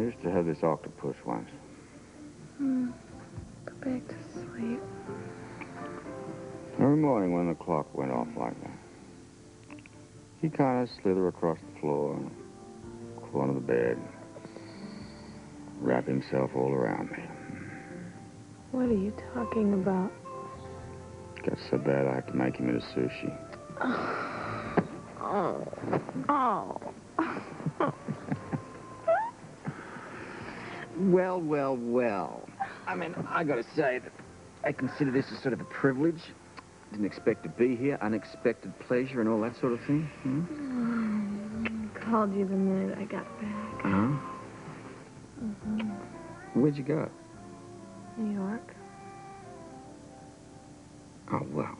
used to have this octopus once. Go back to sleep. Every morning when the clock went off like that, he'd kind of slither across the floor, crawl under the bed, wrap himself all around me. What are you talking about? Got so bad I had to make him into sushi. Oh. Well. I mean, I gotta say that I consider this as sort of a privilege. Didn't expect to be here, unexpected pleasure and all that sort of thing. Called you the minute I got back. Uh-huh. Where'd you go? New York. Oh, well,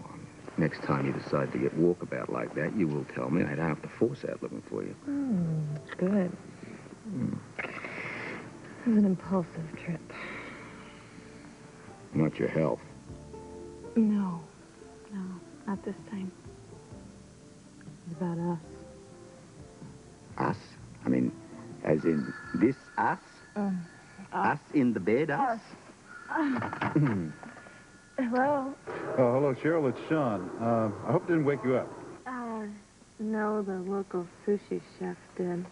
next time you decide to get walkabout like that, you will tell me. I don't have to force out looking for you. Good. It was an impulsive trip. Not your health. No, not this time. It's about us. Us? I mean, as in this us? Us in the bed, us? Hello? Oh, hello, Cheryl. It's Sean. I hope it didn't wake you up. No, the local sushi chef did.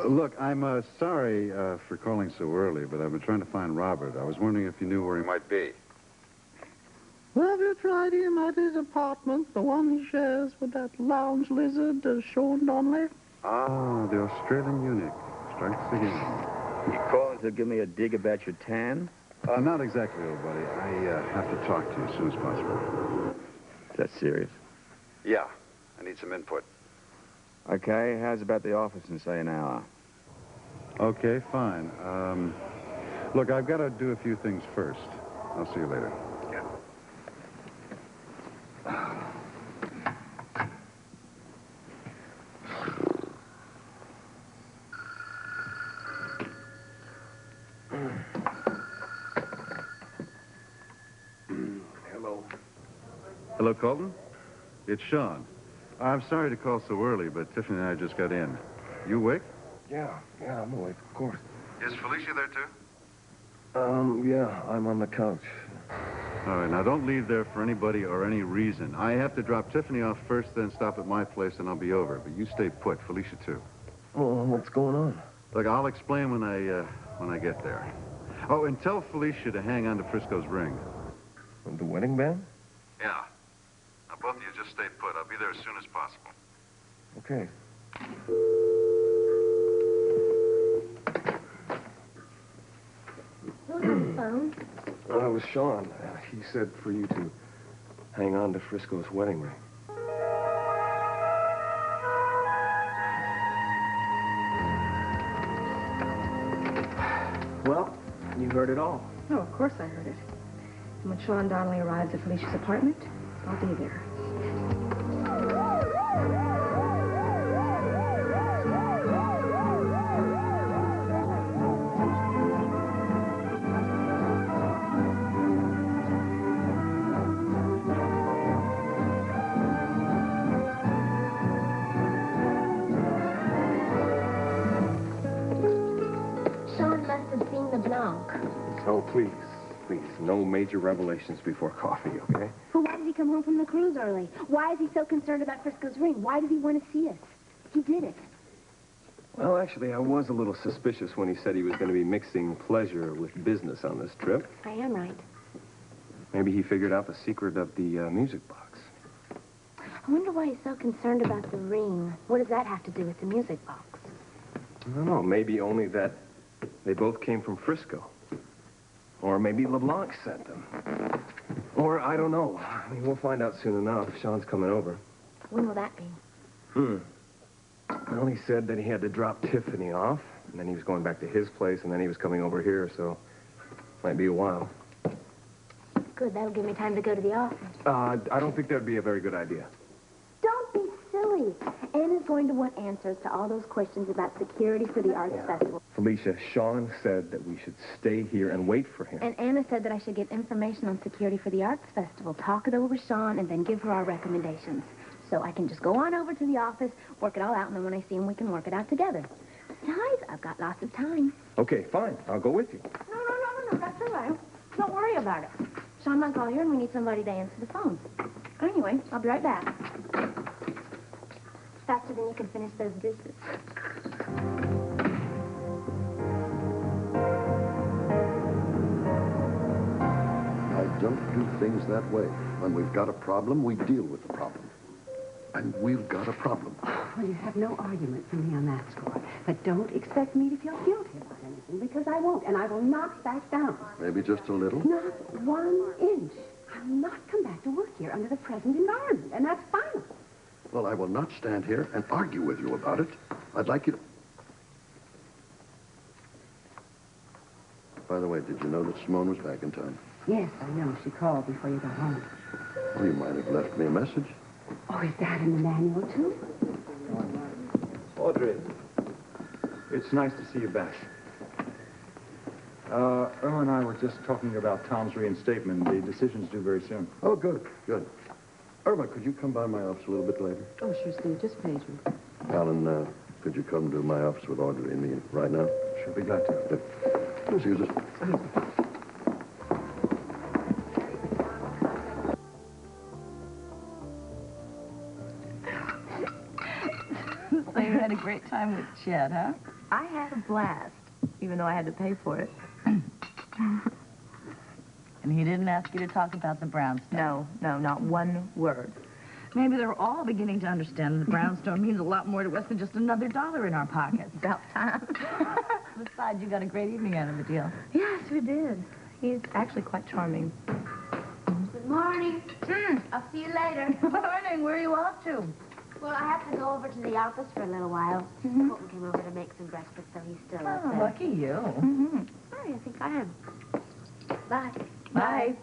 Look, I'm sorry for calling so early, but I've been trying to find Robert. I was wondering if you knew where he might be. Have you tried him at his apartment, the one he shares with that lounge lizard, Sean Donnelly? Ah, the Australian eunuch. Strikes again. You calling to give me a dig about your tan? Not exactly, old buddy. I have to talk to you as soon as possible. Is that serious? Yeah. I need some input. Okay, how's about the office in, say, an hour? Okay, fine. Look, I've got to do a few things first. I'll see you later. Yeah. Hello. Hello, Colton? It's Sean. I'm sorry to call so early, but Tiffany and I just got in. You awake? Yeah, I'm awake, of course. Is Felicia there, too? Yeah, I'm on the couch. All right, now don't leave there for anybody or any reason. I have to drop Tiffany off first, then stop at my place, and I'll be over. But you stay put, Felicia, too. Well, what's going on? Look, I'll explain when I get there. Oh, and tell Felicia to hang on to Frisco's ring. The wedding band? Yeah. Now, both of you just stay put. I'll be there as soon as possible. Okay. Who's on the phone? It was Sean. He said for you to hang on to Frisco's wedding ring. Well, you heard it all. Oh, of course I heard it. And when Sean Donnelly arrives at Felicia's apartment, I'll be there. Sean must have seen the Blanc. Oh, please. No major revelations before coffee, okay? But why did he come home from the cruise early? Why is he so concerned about Frisco's ring? Why does he want to see it? He did it. Well, actually, I was a little suspicious when he said he was going to be mixing pleasure with business on this trip. I am right. Maybe he figured out the secret of the music box. I wonder why he's so concerned about the ring. What does that have to do with the music box? I don't know. Maybe only that they both came from Frisco. Or maybe LeBlanc sent them. Or, I don't know. I mean, we'll find out soon enough. Sean's coming over. When will that be? Well, he said that he had to drop Tiffany off, and then he was going back to his place, and then he was coming over here, so might be a while. Good, that'll give me time to go to the office. I don't think that'd be a very good idea. Don't be silly. Anna's going to want answers to all those questions about security for the Arts Festival. Felicia, Sean said that we should stay here and wait for him. And Anna said that I should get information on security for the Arts Festival, talk it over with Sean, and then give her our recommendations. So I can just go on over to the office, work it all out, and then when I see him, we can work it out together. Besides, I've got lots of time. Okay, fine. I'll go with you. No, that's all right. Don't worry about it. Sean might call here and we need somebody to answer the phone. Anyway, I'll be right back. Faster than you can finish those dishes. I don't do things that way. When we've got a problem, we deal with the problem. And we've got a problem. Well, you have no argument for me on that score. But don't expect me to feel guilty about anything, because I won't, and I will not back down. Maybe just a little. Not 1 inch. I'll not come back to work here under the present environment, and that's final. Well, I will not stand here and argue with you about it. I'd like you to... By the way, did you know that Simone was back in town? Yes, I know. She called before you got home. Well, you might have left me a message. Oh, is that in the manual, too? Audrey, it's nice to see you back. Irma and I were just talking about Tom's reinstatement. The decision's due very soon. Oh, good, good. Irma, could you come by my office a little bit later? Oh, sure, Steve. Just page me. Alan, could you come to my office with Audrey and me right now? She'll be glad to. Excuse us. So you had a great time with Chet, huh? I had a blast, even though I had to pay for it. And he didn't ask you to talk about the brownstone? No, not one word. Maybe they're all beginning to understand that the brownstone means a lot more to us than just another dollar in our pockets. About time. Besides, you got a great evening out of the deal. Yes, we did. He's actually quite charming. Good morning. I'll see you later. Good morning. Where are you off to? Well, I have to go over to the office for a little while. Colton came over to make some breakfast, so he's still up there. Lucky you. Sorry, I think I am. Bye. Bye.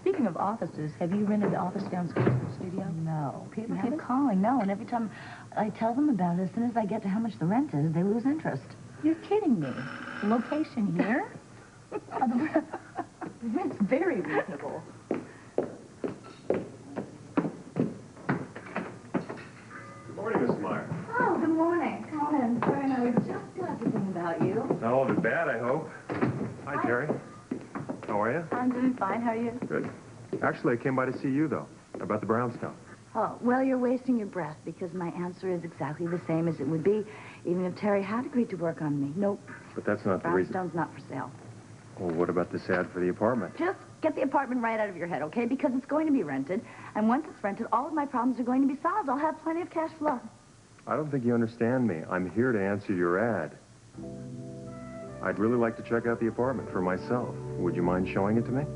Speaking of offices, have you rented the office downstairs in the studio? No. People keep calling. No, and every time I tell them about it, as soon as I get to how much the rent is, they lose interest. You're kidding me. The location here? The rent's very reasonable. Good morning, Miss Meyer. Oh, good morning. Come on in. Sorry, I was just gossiping about you. Not all of it bad, I hope. Hi, Terry. How are you? I'm doing fine. How are you? Good. Actually, I came by to see you, though, about the brownstone. Oh, well, you're wasting your breath because my answer is exactly the same as it would be even if Terry had agreed to work on me. Nope. But that's not the reason. Brownstone's not for sale. Well, what about this ad for the apartment? Just get the apartment right out of your head, okay? Because it's going to be rented. And once it's rented, all of my problems are going to be solved. I'll have plenty of cash flow. I don't think you understand me. I'm here to answer your ad. I'd really like to check out the apartment for myself. Would you mind showing it to me?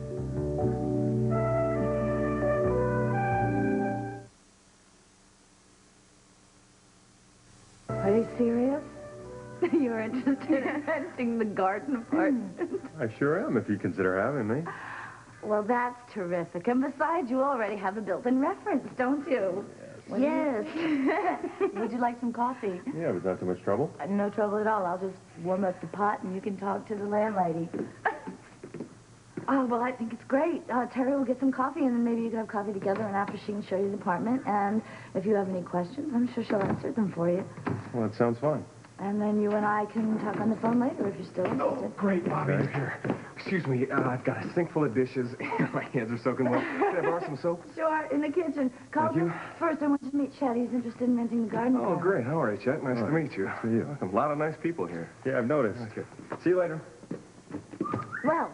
Are you serious? You're interested in renting the garden apartment? I sure am, if you consider having me. Well, that's terrific. And besides, you already have a built-in reference, don't you? Yes. Would you like some coffee? Yeah, was that too much trouble? No trouble at all. I'll just warm up the pot and you can talk to the landlady. Oh, well, I think it's great. Terry will get some coffee and then maybe you can have coffee together and after she can show you the apartment. And if you have any questions, I'm sure she'll answer them for you. Well, that sounds fun. And then you and I can talk on the phone later if you're still interested. Oh, great, Bobby, you're here. Excuse me, I've got a sink full of dishes. My hands are soaking wet. Can I borrow some soap? Sure, in the kitchen. Colton, first I want you to meet Chet. He's interested in renting the garden. Oh, great. How are you, Chet? Nice to meet you. Good for you. A lot of nice people here. Yeah, I've noticed. Okay. See you later. Well,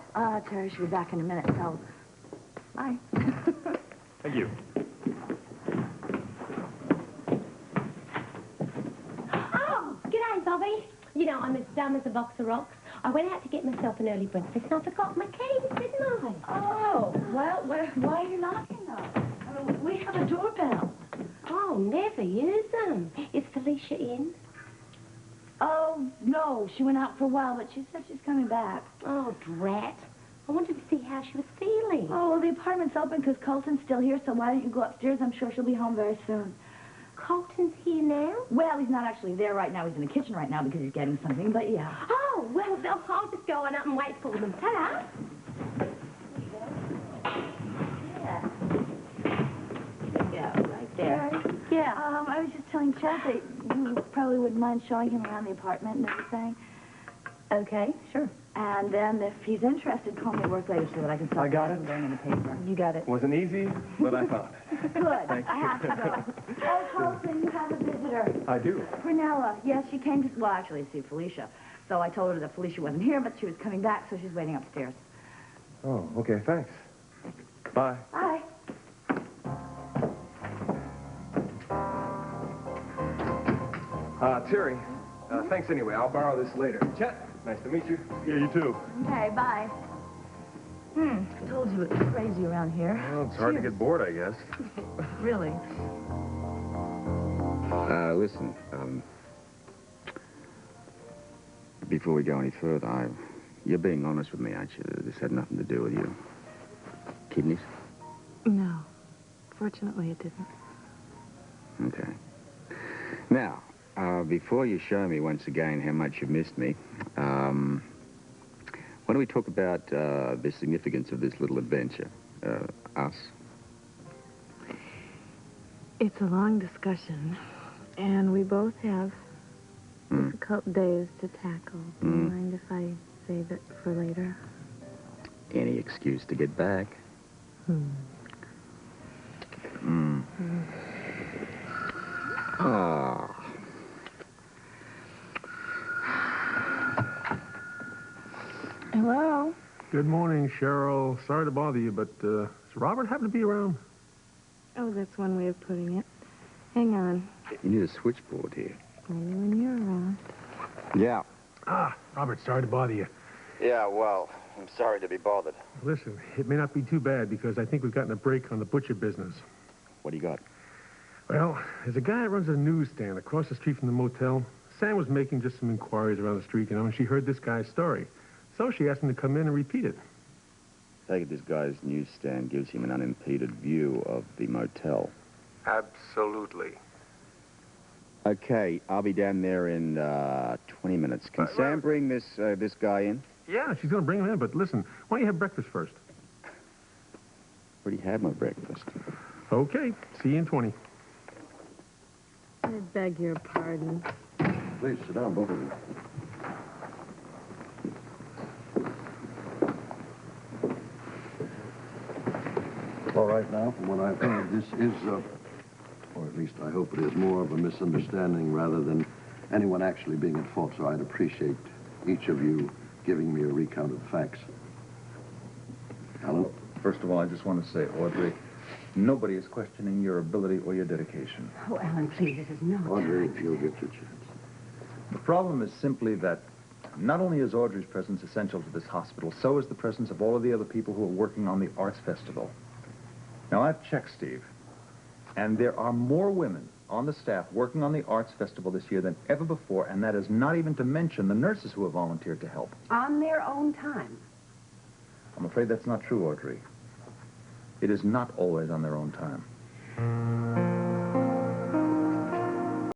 Terry should be back in a minute, so bye. Thank you. Oh, g'day, Bobby. You know, I'm as dumb as a box of rocks. I went out to get myself an early breakfast and I forgot my keys, didn't I? Oh, well, why are you knocking, though? I mean, we have a doorbell. Oh, never use them. Is Felicia in? Oh, no, she went out for a while, but she said she's coming back. Oh, drat. I wanted to see how she was feeling. Oh, well, the apartment's open because Colton's still here, so why don't you go upstairs? I'm sure she'll be home very soon. Colton's here now? Well, he's not actually there right now. He's in the kitchen right now because he's getting something, but yeah. Oh, well, I'll just go on up and wait for them. Ta-da. Yeah, right there. Yeah. I was just telling Chad that you you probably wouldn't mind showing him around the apartment and everything. Okay, sure. And then if he's interested, call me at work later so that I can stop I got it. going in the paper. You got it. Wasn't easy, but I found it. Good. I have to go. Oh, Charleston, you have a visitor. I do. Brunella. Yes, she came to, well, actually, to see Felicia. So I told her that Felicia wasn't here, but she was coming back, so she's waiting upstairs. Oh, okay, thanks. Bye. Bye. Terry, thanks anyway. I'll borrow this later. Chet, nice to meet you. Yeah, you too. Okay, bye. I told you it was crazy around here. Well, it's hard to get bored, I guess. Really? Listen, before we go any further, you're being honest with me, aren't you? This had nothing to do with your kidneys? No. Fortunately, it didn't. Okay. Now, before you show me once again how much you've missed me, why don't we talk about the significance of this little adventure? Us? It's a long discussion, and we both have difficult days to tackle. Do you mind if I save it for later? Any excuse to get back. Ah. Hello? Good morning, Cheryl. Sorry to bother you, but does Robert happen to be around? Oh, that's one way of putting it. Hang on. You need a switchboard here. Only when you're around. Yeah. Ah, Robert, sorry to bother you. Yeah, well, I'm sorry to be bothered. Listen, it may not be too bad because I think we've gotten a break on the butcher business. What do you got? Well, there's a guy that runs a newsstand across the street from the motel. Sam was making just some inquiries around the street, you know, and she heard this guy's story. So she asked him to come in and repeat it. Take it this guy's newsstand gives him an unimpeded view of the motel. Absolutely. Okay, I'll be down there in 20 minutes. Can Sam bring this guy in? Yeah, she's going to bring him in, but listen, why don't you have breakfast first? Already had my breakfast. Okay, see you in 20. I beg your pardon. Please, sit down, both of you. All right, now, from what I've heard, this is, or at least I hope it is, more of a misunderstanding rather than anyone actually being at fault, so I'd appreciate each of you giving me a recount of the facts. Alan? First of all, I just want to say, Audrey, nobody is questioning your ability or your dedication. Oh, Alan, please, this is no Audrey, time. you'll get your chance. The problem is simply that not only is Audrey's presence essential to this hospital, so is the presence of all of the other people who are working on the Arts Festival. Now, I've checked, Steve, and there are more women on the staff working on the Arts Festival this year than ever before, and that is not even to mention the nurses who have volunteered to help. On their own time. I'm afraid that's not true, Audrey. It is not always on their own time.